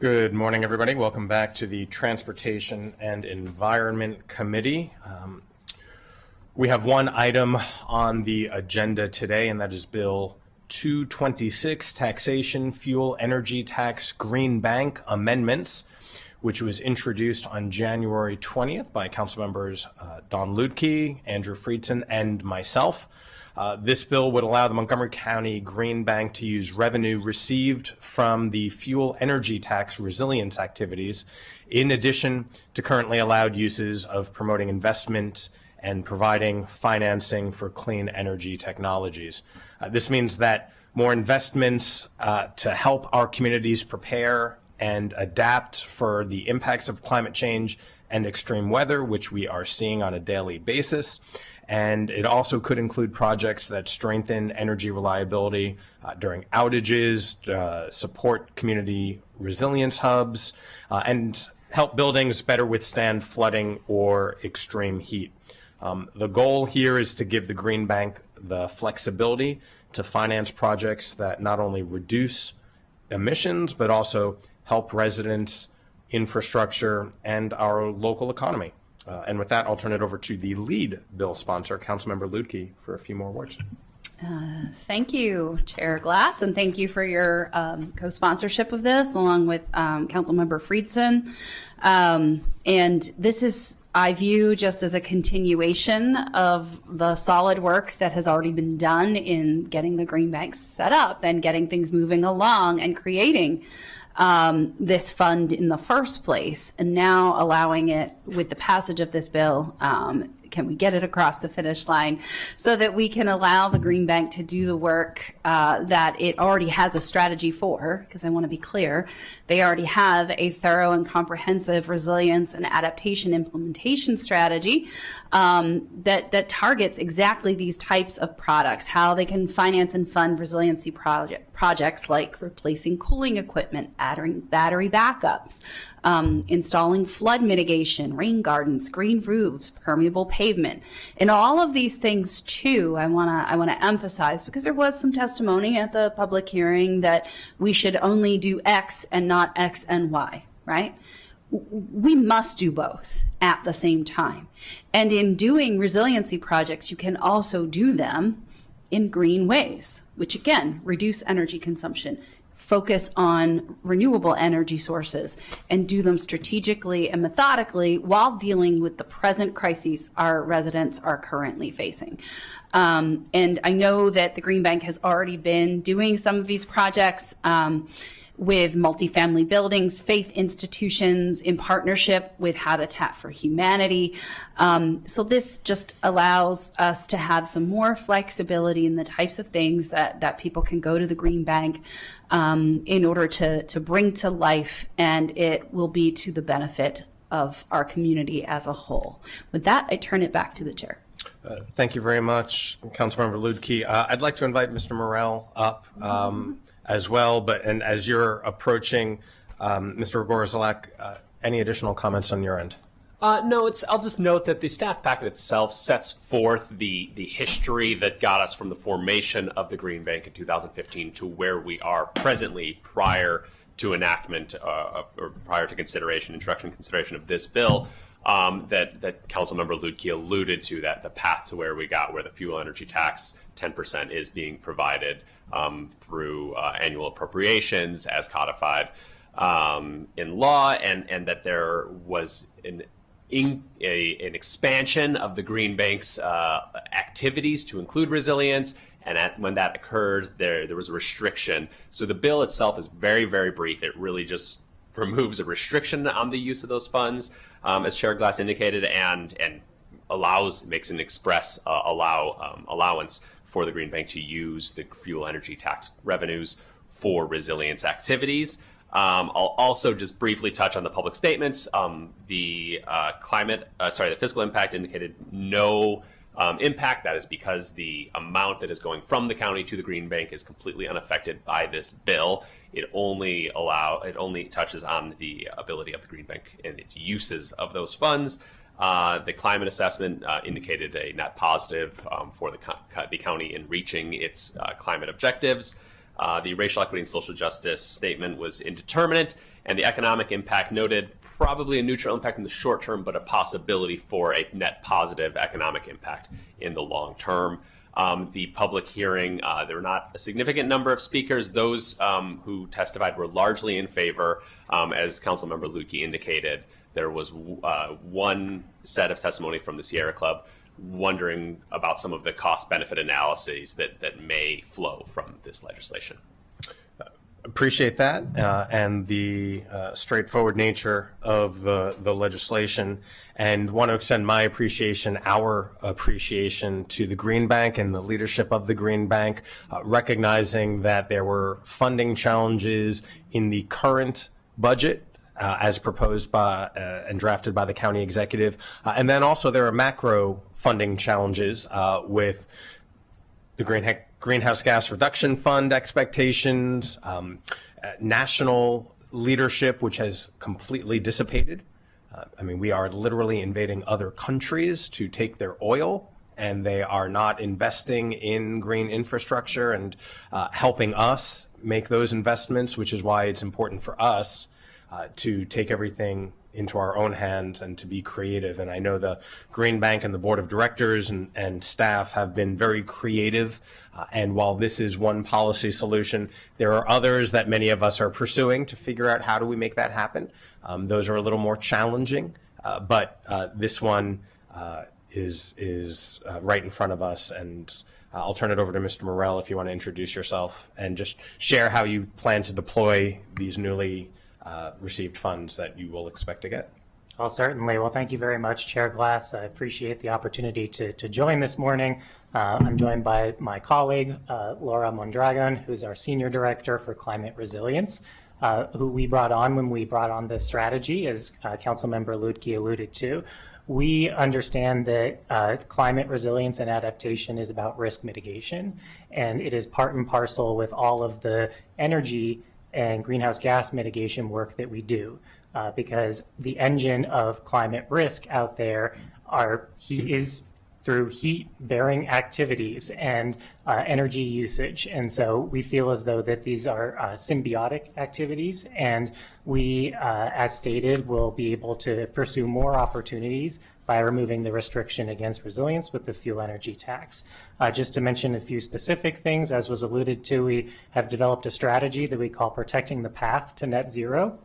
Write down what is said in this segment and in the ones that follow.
Good morning, everybody. Welcome back to the Transportation and Environment Committee. We have one item on the agenda today, and that is Bill 226, Taxation, Fuel, Energy Tax, Green Bank Amendments, which was introduced on January 20th by Council members Don Lutke, Andrew Friedson, and myself. This bill would allow the Montgomery County Green Bank to use revenue received from the fuel energy tax resilience activities, in addition to currently allowed uses of promoting investment and providing financing for clean energy technologies. This means that more investments to help our communities prepare and adapt for the impacts of climate change and extreme weather, which we are seeing on a daily basis. And it also could include projects that strengthen energy reliability during outages, support community resilience hubs, and help buildings better withstand flooding or extreme heat. The goal here is to give the Green Bank the flexibility to finance projects that not only reduce emissions, but also help residents, infrastructure, and our local economy. And with that, I'll turn it over to the lead bill sponsor, Councilmember Lutke, for a few more words. Thank you, Chair Glass, and thank you for your co-sponsorship of this, along with Councilmember Friedson. And this is, I view, just as a continuation of the solid work that has already been done in getting the Green Bank set up and getting things moving along and creating this fund in the first place, and now allowing it with the passage of this bill. Can we get it across the finish line so that we can allow the Green Bank to do the work that it already has a strategy for? Because I want to be clear, they already have a thorough and comprehensive resilience and adaptation implementation strategy that targets exactly these types of products, how they can finance and fund resiliency projects like replacing cooling equipment, adding battery backups, installing flood mitigation, rain gardens, green roofs, permeable pavement, and all of these things too. I want to emphasize, because there was some testimony at the public hearing that we should only do X and not X and Y, right? We must do both at the same time. And in doing resiliency projects, you can also do them in green ways, which again, reduce energy consumption, focus on renewable energy sources, and do them strategically and methodically while dealing with the present crises our residents are currently facing. And I know that the Green Bank has already been doing some of these projects with multifamily buildings, faith institutions, in partnership with Habitat for Humanity. So this just allows us to have some more flexibility in the types of things that people can go to the Green Bank in order to bring to life, and it will be to the benefit of our community as a whole. With that, I turn it back to the chair. Thank you very much, Councilmember Lutke. I'd like to invite Mr. Morrell up as well, and as you're approaching, Mr. Gorzalak, any additional comments on your end? No, I'll just note that the staff packet itself sets forth the history that got us from the formation of the Green Bank in 2015 to where we are presently prior to enactment or prior to introduction and consideration of this bill. That Councilmember Lutke alluded to, that the path to where we got, where the fuel energy tax 10% is being provided through annual appropriations as codified in law, and that there was an expansion of the Green Bank's activities to include resilience, and when that occurred, there was a restriction. So the bill itself is very, very brief. It really just removes a restriction on the use of those funds, as Chair Glass indicated, and makes an express allowance for the Green Bank to use the fuel energy tax revenues for resilience activities. I'll also just briefly touch on the public statements. The fiscal impact indicated no impact. That is because the amount that is going from the county to the Green Bank is completely unaffected by this bill. It only touches on the ability of the Green Bank and its uses of those funds. The climate assessment indicated a net positive for the county in reaching its climate objectives. The racial equity and social justice statement was indeterminate, And the economic impact noted probably a neutral impact in the short term, but a possibility for a net positive economic impact in the long term. The public hearing, there were not a significant number of speakers. Those who testified were largely in favor. As Councilmember Lutke indicated, there was one set of testimony from the Sierra Club wondering about some of the cost-benefit analyses that may flow from this legislation. Appreciate that and the straightforward nature of the legislation, and want to extend my appreciation, our appreciation, to the Green Bank and the leadership of the Green Bank, recognizing that there were funding challenges in the current budget as proposed by and drafted by the county executive, and then also there are macro funding challenges with the Greenhouse Gas Reduction Fund expectations, national leadership, which has completely dissipated. I mean, we are literally invading other countries to take their oil, and they are not investing in green infrastructure and helping us make those investments, which is why it's important for us to take everything into our own hands and to be creative. And I know the Green Bank and the board of directors and staff have been very creative. And while this is one policy solution, there are others that many of us are pursuing to figure out how do we make that happen. Those are a little more challenging, but this one is right in front of us. And I'll turn it over to Mr. Morell if you want to introduce yourself and just share how you plan to deploy these newly received funds that you will expect to get. Well, certainly. Well, thank you very much, Chair Glass. I appreciate the opportunity to join this morning. I'm joined by my colleague, Laura Mondragon, who's our Senior Director for Climate Resilience, who we brought on when we brought on this strategy, as Councilmember Lutke alluded to. We understand that climate resilience and adaptation is about risk mitigation, and it is part and parcel with all of the energy and greenhouse gas mitigation work that we do, because the engine of climate risk out there is through heat-bearing activities and energy usage. And so we feel as though that these are symbiotic activities, and we, as stated, will be able to pursue more opportunities by removing the restriction against resilience with the fuel energy tax. Just to mention a few specific things, as was alluded to, we have developed a strategy that we call Protecting the Path to Net Zero,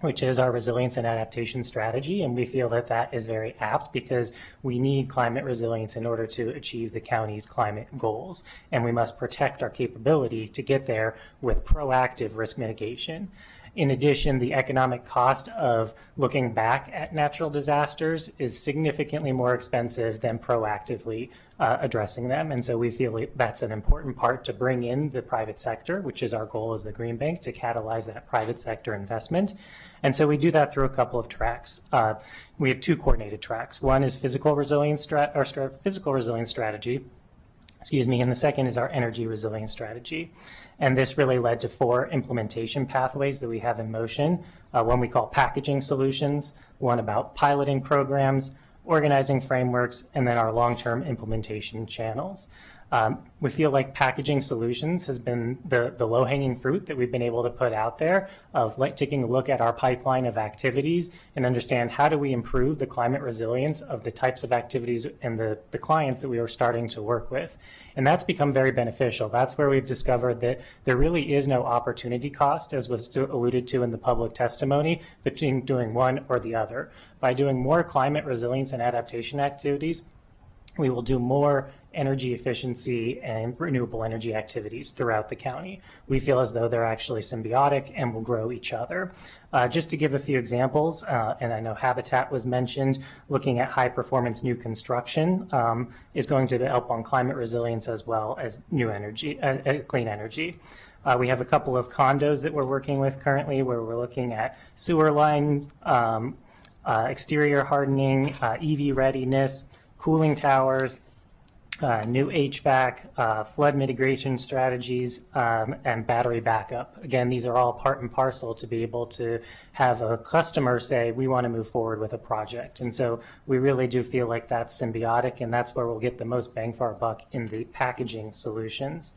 which is our resilience and adaptation strategy. And we feel that that is very apt because we need climate resilience in order to achieve the county's climate goals. And we must protect our capability to get there with proactive risk mitigation. In addition, the economic cost of looking back at natural disasters is significantly more expensive than proactively addressing them. And so we feel that's an important part to bring in the private sector, which is our goal as the Green Bank, to catalyze that private sector investment. And so we do that through a couple of tracks. We have two coordinated tracks. One is physical resilience physical resilience strategy, and the second is our energy resilience strategy. And this really led to 4 implementation pathways that we have in motion. One we call packaging solutions, one about piloting programs, organizing frameworks, and then our long-term implementation channels. We feel like packaging solutions has been the low-hanging fruit that we've been able to put out there of taking a look at our pipeline of activities and understand how do we improve the climate resilience of the types of activities and the clients that we are starting to work with. And that's become very beneficial. That's where we've discovered that there really is no opportunity cost, as was alluded to in the public testimony, between doing one or the other. By doing more climate resilience and adaptation activities, we will do more energy efficiency and renewable energy activities throughout the county. We feel as though they're actually symbiotic and will grow each other. Just to give a few examples, and I know Habitat was mentioned, looking at high performance new construction is going to help on climate resilience as well as new energy, clean energy. We have a couple of condos that we're working with currently where we're looking at sewer lines, exterior hardening, EV readiness, cooling towers, new HVAC, flood mitigation strategies, and battery backup. Again, these are all part and parcel to be able to have a customer say, we want to move forward with a project. And so we really do feel like that's symbiotic, and that's where we'll get the most bang for our buck in the packaging solutions.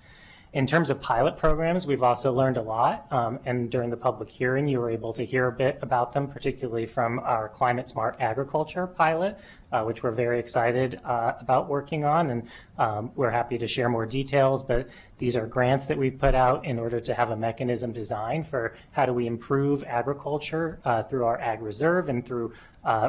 In terms of pilot programs, we've also learned a lot, and during the public hearing, you were able to hear a bit about them, particularly from our Climate Smart Agriculture pilot, which we're very excited about working on, and we're happy to share more details, but these are grants that we've put out in order to have a mechanism designed for how do we improve agriculture through our ag reserve and through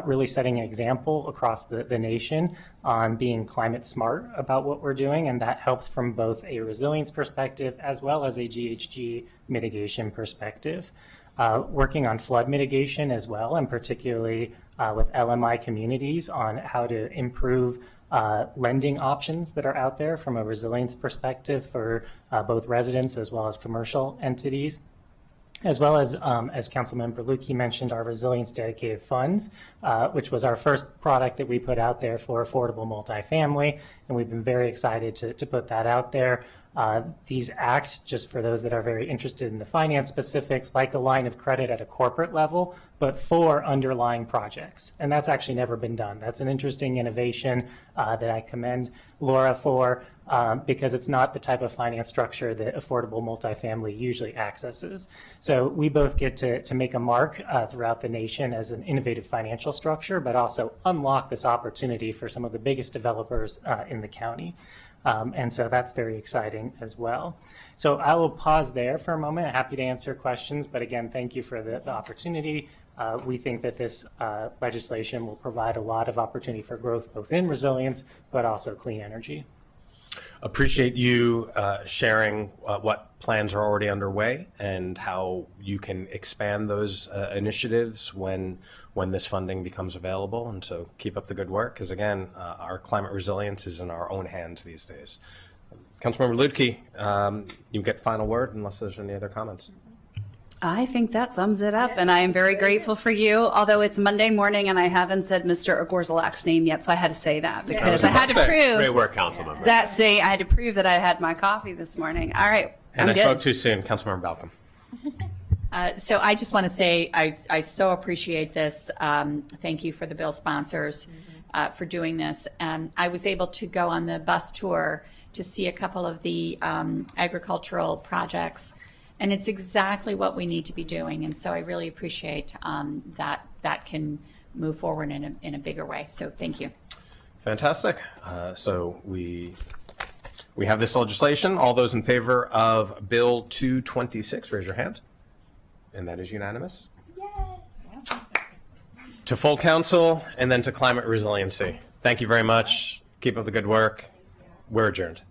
really setting an example across the nation on being climate smart about what we're doing, and that helps from both a resilience perspective as well as a GHG mitigation perspective. Working on flood mitigation as well, and particularly with LMI communities on how to improve lending options that are out there from a resilience perspective for both residents as well as commercial entities. As well as Councilmember Lukey mentioned, our resilience dedicated funds, which was our first product that we put out there for affordable multifamily, and we've been very excited to put that out there. These act, just for those that are very interested in the finance specifics, like a line of credit at a corporate level, but for underlying projects. And that's actually never been done. That's an interesting innovation that I commend Laura for, because it's not the type of finance structure that affordable multifamily usually accesses. So we both get to make a mark throughout the nation as an innovative financial structure, but also unlock this opportunity for some of the biggest developers in the county. And so that's very exciting as well. So I will pause there for a moment. I'm happy to answer questions, but again, thank you for the opportunity. We think that this legislation will provide a lot of opportunity for growth, both in resilience, but also clean energy. Appreciate you sharing what plans are already underway and how you can expand those initiatives when this funding becomes available. And so keep up the good work, because again, our climate resilience is in our own hands these days. Councilmember Lutke, you get final word unless there's any other comments. I think that sums it up, and I am very grateful for you, although it's Monday morning and I haven't said Mr. Ogorzalak's name yet, so I had to say that because I had to prove Great work, Councilmember. I had to prove that I had my coffee this morning. All right. And I'm I spoke good. too soon. Councilmember Balcom. So I just want to say I so appreciate this. Thank you for the bill sponsors for doing this. I was able to go on the bus tour to see a couple of the agricultural projects, and it's exactly what we need to be doing. And so I really appreciate that can move forward in a bigger way. So thank you. Fantastic. So we have this legislation. All those in favor of Bill 226, raise your hand. And that is unanimous. Yay. To full council and then to climate resiliency. Thank you very much. Keep up the good work. We're adjourned.